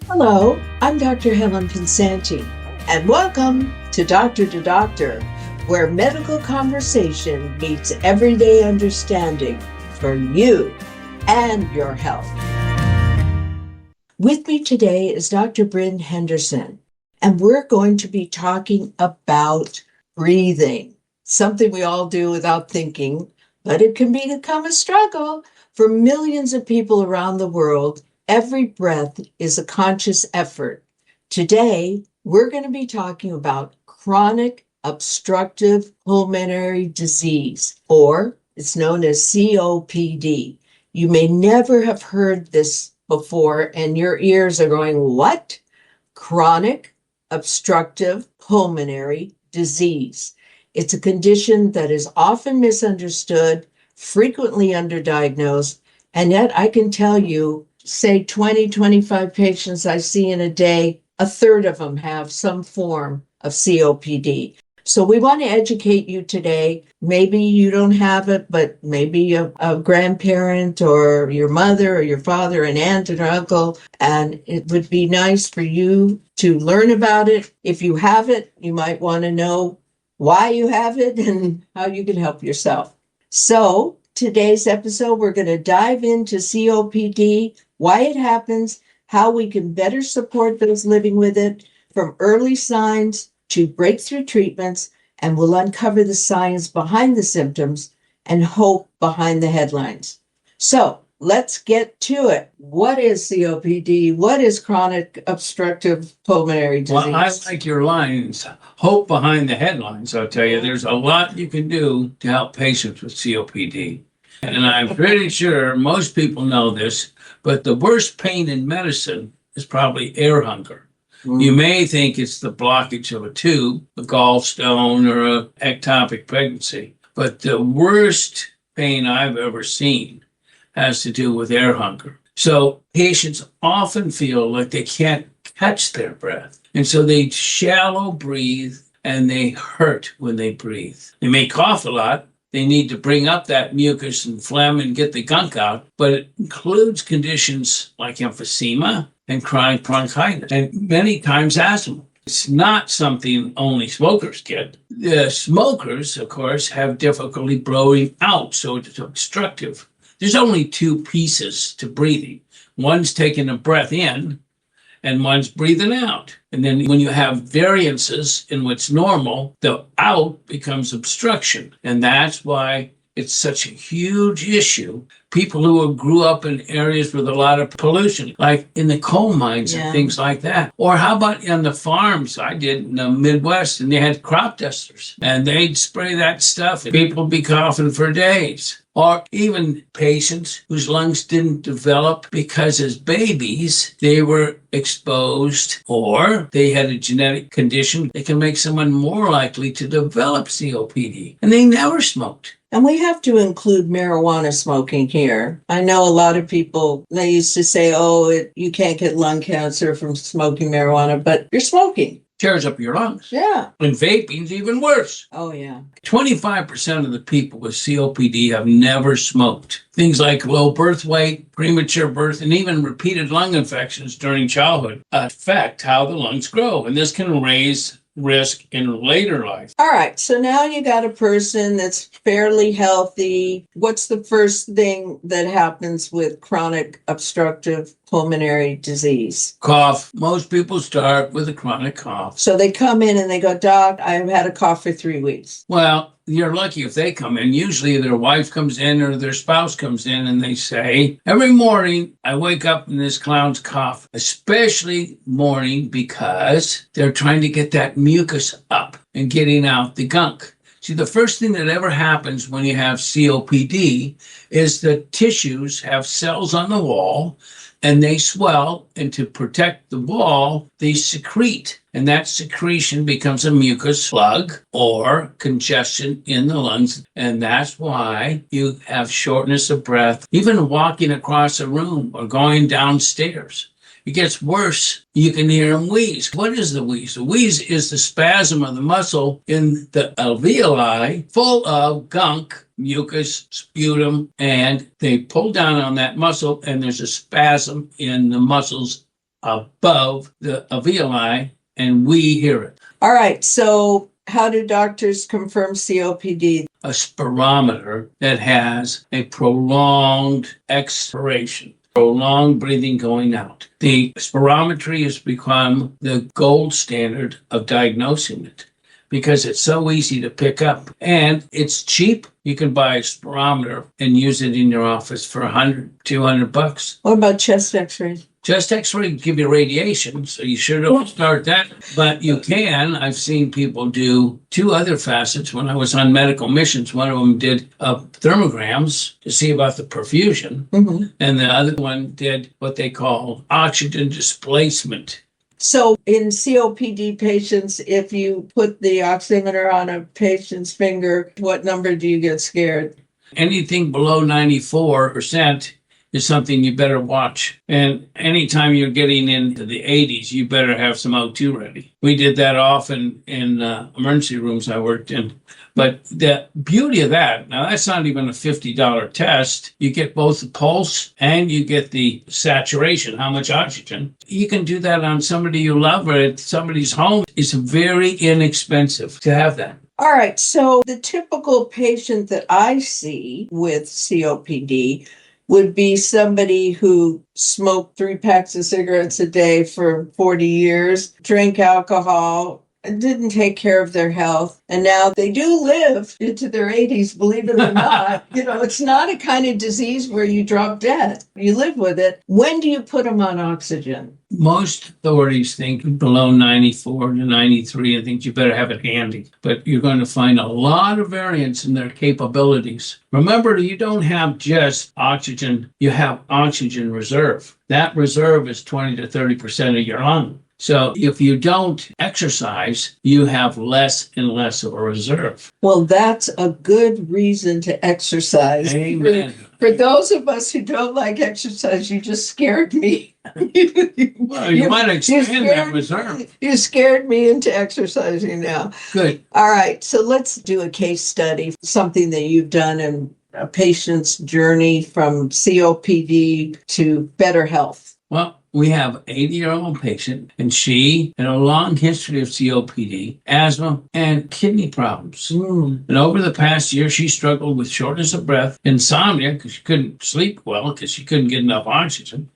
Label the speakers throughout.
Speaker 1: Hello, I'm Dr. Helen Pinsanti, and welcome to Doctor, where medical conversation meets everyday understanding for you and your health. With me today is Dr. Bryn Henderson, and we're going to be talking about breathing, something we all do without thinking, but it can become a struggle for millions of people around the world. Every breath is a conscious effort. Today, we're going to be talking about chronic obstructive pulmonary disease, or it's known as COPD. You may never have heard this before, and your ears are going, what? Chronic obstructive pulmonary disease. It's a condition that is often misunderstood, frequently underdiagnosed, and yet I can tell you, say 20, 25 patients I see in a day, a third of them have some form of COPD. So we want to educate you today. Maybe you don't have it, but maybe a grandparent or your mother or your father, an aunt and uncle, and it would be nice for you to learn about it. If you have it, you might want to know why you have it and how you can help yourself. So today's episode, we're going to dive into COPD, why it happens, how we can better support those living with it, from early signs to breakthrough treatments, and we'll uncover the science behind the symptoms and hope behind the headlines. So let's get to it. What is COPD? What is chronic obstructive pulmonary disease?
Speaker 2: Well, I like your lines. Hope behind the headlines. I'll tell you, there's a lot you can do to help patients with COPD. And I'm pretty sure most people know this, but the worst pain in medicine is probably air hunger. You may think it's the blockage of a tube, a gallstone, or an ectopic pregnancy, but the worst pain I've ever seen has to do with air hunger. So patients often feel like they can't catch their breath, and so they shallow breathe and they hurt when they breathe. They may cough a lot. They need to bring up that mucus and phlegm and get the gunk out, but it includes conditions like emphysema and chronic bronchitis, and many times asthma. It's not something only smokers get. The smokers, of course, have difficulty blowing out, so it's obstructive. There's only two pieces to breathing. One's taking a breath in, and one's breathing out. And then when you have variances in what's normal, the out becomes obstruction. And that's why it's such a huge issue. People who grew up in areas with a lot of pollution, like in the coal mines and things like that. Or how about on the farms I did in the Midwest, and they had crop dusters, and they'd spray that stuff, and people would be coughing for days. Or even patients whose lungs didn't develop because as babies they were exposed, or they had a genetic condition that can make someone more likely to develop COPD, and they never smoked.
Speaker 1: And we have to include marijuana smoking here. I know a lot of people, they used to say, you can't get lung cancer from smoking marijuana, but you're smoking.
Speaker 2: Tears up your lungs.
Speaker 1: Yeah.
Speaker 2: And vaping's even worse.
Speaker 1: Oh, yeah.
Speaker 2: 25% of the people with COPD have never smoked. Things like low birth weight, premature birth, and even repeated lung infections during childhood affect how the lungs grow. And this can raise risk in later life.
Speaker 1: All right. So now you got a person that's fairly healthy. What's the first thing that happens with chronic obstructive pulmonary disease?
Speaker 2: Cough. Most people start with a chronic cough.
Speaker 1: So they come in and they go, Doc, I've had a cough for 3 weeks.
Speaker 2: Well, you're lucky if they come in. Usually their wife comes in or their spouse comes in and they say, every morning I wake up and this clown's cough, especially morning because they're trying to get that mucus up and getting out the gunk. See, the first thing that ever happens when you have COPD is the tissues have cells on the wall and they swell, and to protect the wall, they secrete. And that secretion becomes a mucus plug or congestion in the lungs. And that's why you have shortness of breath, even walking across a room or going downstairs. It gets worse. You can hear them wheeze. What is the wheeze? The wheeze is the spasm of the muscle in the alveoli full of gunk, mucus, sputum, and they pull down on that muscle and there's a spasm in the muscles above the alveoli, and we hear it.
Speaker 1: All right. So how do doctors confirm COPD?
Speaker 2: A spirometer that has a prolonged expiration, prolonged breathing going out. The spirometry has become the gold standard of diagnosing it because it's so easy to pick up and it's cheap. You can buy a spirometer and use it in your office for $100-$200.
Speaker 1: What about chest x-rays?
Speaker 2: Chest x-ray give you radiation, so you sure don't start that. But you can. I've seen people do two other facets. When I was on medical missions, one of them did thermograms to see about the perfusion.
Speaker 1: Mm-hmm.
Speaker 2: And the other one did what they call oxygen displacement.
Speaker 1: So in COPD patients, if you put the oximeter on a patient's finger, what number do you get scared?
Speaker 2: Anything below 94% is something you better watch. And anytime you're getting into the 80s, you better have some O2 ready. We did that often in emergency rooms I worked in. But the beauty of that, now that's not even a $50 test. You get both the pulse and you get the saturation, how much oxygen. You can do that on somebody you love or at somebody's home. It's very inexpensive to have that.
Speaker 1: All right. So the typical patient that I see with COPD would be somebody who smoked 3 packs of cigarettes a day for 40 years, drank alcohol, and didn't take care of their health. And now they do live into their 80s, believe it or not. It's not a kind of disease where you drop dead. You live with it. When do you put them on oxygen?
Speaker 2: Most authorities think below 94 to 93 and think you better have it handy. But you're going to find a lot of variance in their capabilities. Remember, you don't have just oxygen, you have oxygen reserve. That reserve is 20 to 30% of your lung. So if you don't exercise, you have less and less of a reserve.
Speaker 1: Well, that's a good reason to exercise.
Speaker 2: Amen.
Speaker 1: For those of us who don't like exercise, you just scared me.
Speaker 2: Well, you might expand that reserve.
Speaker 1: You scared me into exercising now.
Speaker 2: Good.
Speaker 1: All right. So let's do a case study, something that you've done in a patient's journey from COPD to better health.
Speaker 2: Well, we have an 80-year-old patient, and she had a long history of COPD, asthma, and kidney problems. And over the past year, she struggled with shortness of breath, insomnia, because she couldn't sleep well because she couldn't get enough oxygen,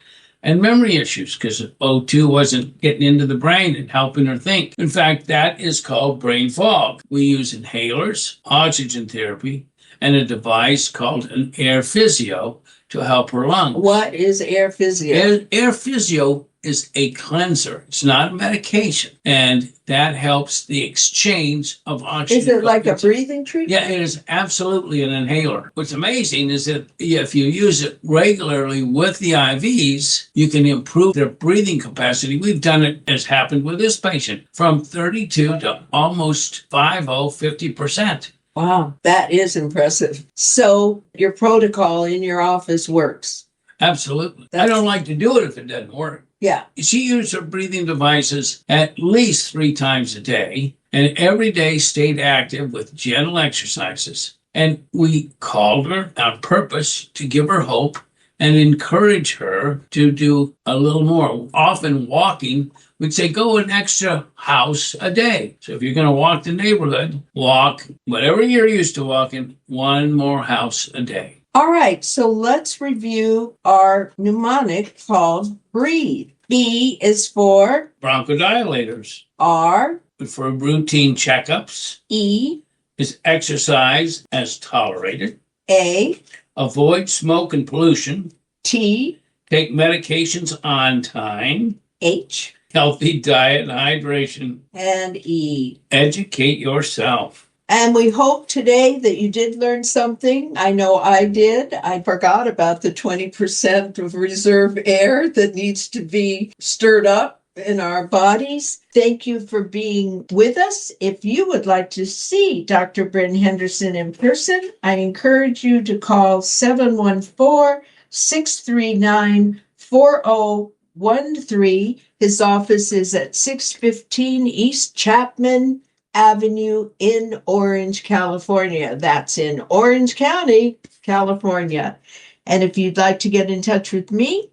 Speaker 2: and memory issues because O2 wasn't getting into the brain and helping her think. In fact, that is called brain fog. We use inhalers, oxygen therapy, and a device called an air physio to help her lungs.
Speaker 1: What is air physio?
Speaker 2: Air physio is a cleanser. It's not a medication. And that helps the exchange of oxygen.
Speaker 1: Is it like a breathing treatment?
Speaker 2: Yeah, it is absolutely an inhaler. What's amazing is that if you use it regularly with the IVs, you can improve their breathing capacity. We've done it, as happened with this patient, from 32 to almost 50%.
Speaker 1: Wow, that is impressive. So your protocol in your office works.
Speaker 2: Absolutely. I don't like to do it if it doesn't work.
Speaker 1: Yeah.
Speaker 2: She used her breathing devices at least 3 times a day and every day stayed active with gentle exercises. And we called her on purpose to give her hope and encourage her to do a little more. Often walking, we'd say, go an extra house a day. So if you're going to walk the neighborhood, walk whatever you're used to walking, 1 more house a day.
Speaker 1: All right, so let's review our mnemonic called BREATHE. B is for
Speaker 2: Bronchodilators.
Speaker 1: R.
Speaker 2: For routine checkups.
Speaker 1: E
Speaker 2: is exercise as tolerated.
Speaker 1: A.
Speaker 2: Avoid smoke and pollution.
Speaker 1: T.
Speaker 2: Take medications on time.
Speaker 1: H.
Speaker 2: Healthy diet and hydration.
Speaker 1: And E.
Speaker 2: Educate yourself.
Speaker 1: And we hope today that you did learn something. I know I did. I forgot about the 20% of reserve air that needs to be stirred up in our bodies. Thank you for being with us. If you would like to see Dr. Bryn Henderson in person, I encourage you to call 714-639-4013. His office is at 615 East Chapman Avenue in Orange, California. That's in Orange County, California. And if you'd like to get in touch with me,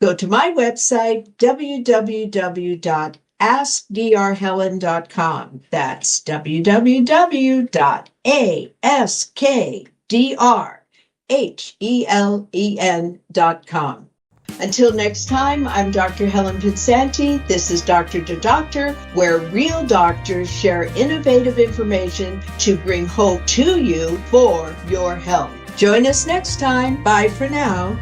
Speaker 1: Go to my website, www.askdrhelen.com. That's www.askdrhelen.com. Until next time, I'm Dr. Helen Pinsanti. This is Doctor to Doctor, where real doctors share innovative information to bring hope to you for your health. Join us next time. Bye for now.